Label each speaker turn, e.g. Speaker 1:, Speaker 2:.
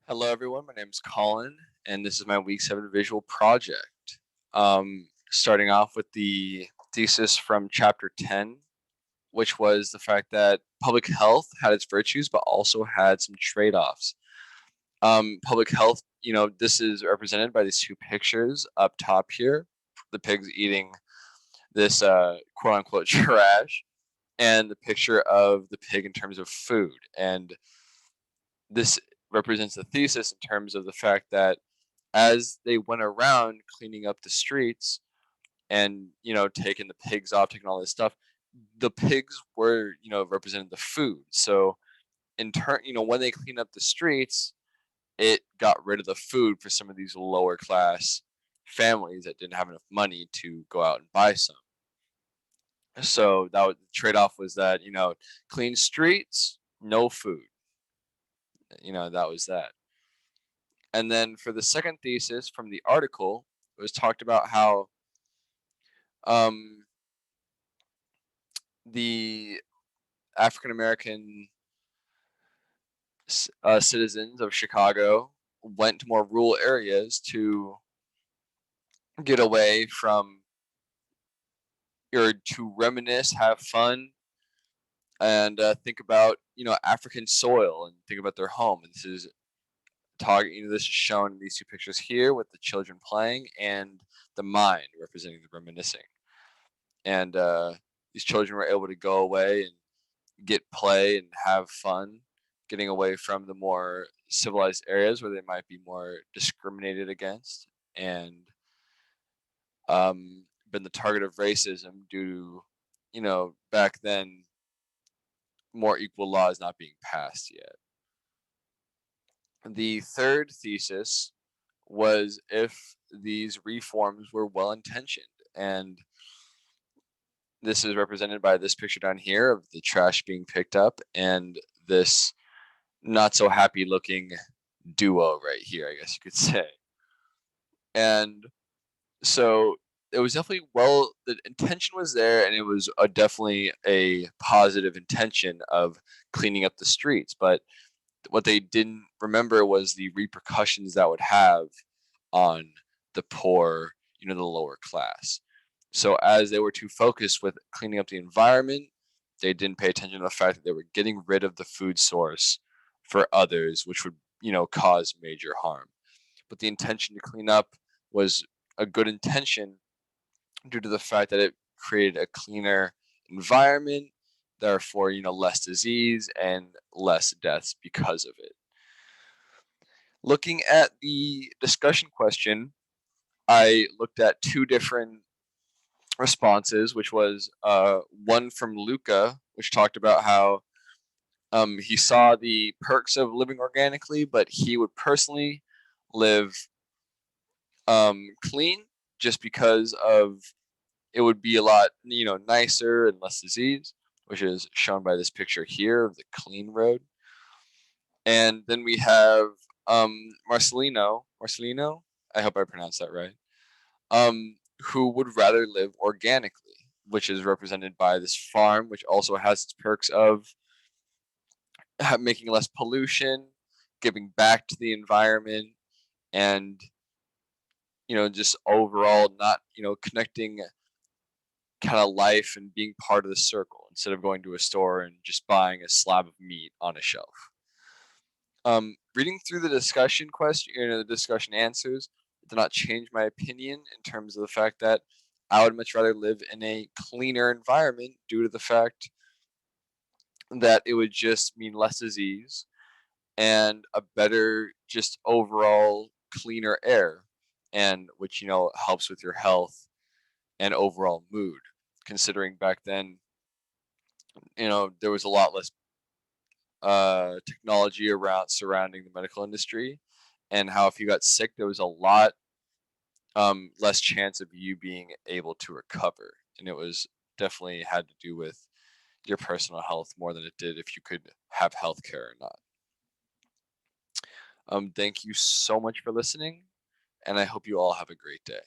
Speaker 1: Hello, everyone. My name is Colin, and this is my week 7 visual project. Starting off with the thesis from chapter 10, which was the fact that public health had its virtues, but also had some trade offs. Public health, this is represented by these two pictures up top here, the pigs eating this quote unquote trash, and the picture of the pig in terms of food. And this represents the thesis in terms of the fact that as they went around cleaning up the streets and taking the pigs off, taking all this stuff, the pigs were representing the food. So in turn, when they cleaned up the streets, it got rid of the food for some of these lower class families that didn't have enough money to go out and buy some. So that was, the trade-off was that clean streets, no food. That was that. And then for the second thesis from the article, it was talked about how um, the African American citizens of Chicago went to more rural areas to get away from or to reminisce, have fun, and think about African soil and think about their home. And this is this is shown in these two pictures here with the children playing and the mind representing the reminiscing. And these children were able to go away and get play and have fun, getting away from the more civilized areas where they might be more discriminated against and been the target of racism due to, back then more equal laws not being passed yet. The third thesis was if these reforms were well intentioned. And this is represented by this picture down here of the trash being picked up and this not so happy looking duo right here, I guess you could say. And so it was definitely the intention was there, and it was definitely a positive intention of cleaning up the streets. But what they didn't remember was the repercussions that would have on the poor, the lower class. So as they were too focused with cleaning up the environment, they didn't pay attention to the fact that they were getting rid of the food source for others, which would, cause major harm. But the intention to clean up was a good intention due to the fact that it created a cleaner environment, therefore, less disease and less deaths because of it. Looking at the discussion question, I looked at two different responses, which was one from Luca, which talked about how he saw the perks of living organically, but he would personally live clean just because of it would be a lot nicer and less disease, which is shown by this picture here of the clean road. And then we have Marcelino, I hope I pronounced that right, who would rather live organically, which is represented by this farm, which also has its perks of making less pollution, giving back to the environment, and just overall not connecting kind of life and being part of the circle instead of going to a store and just buying a slab of meat on a shelf. Reading through the discussion question, the discussion answers, it did not change my opinion in terms of the fact that I would much rather live in a cleaner environment due to the fact that it would just mean less disease and a better, just overall cleaner air, and which helps with your health and overall mood. Considering back then, there was a lot less technology around surrounding the medical industry, and how if you got sick, there was a lot less chance of you being able to recover, and it was definitely had to do with your personal health more than it did if you could have health care or not. Thank you so much for listening, and I hope you all have a great day.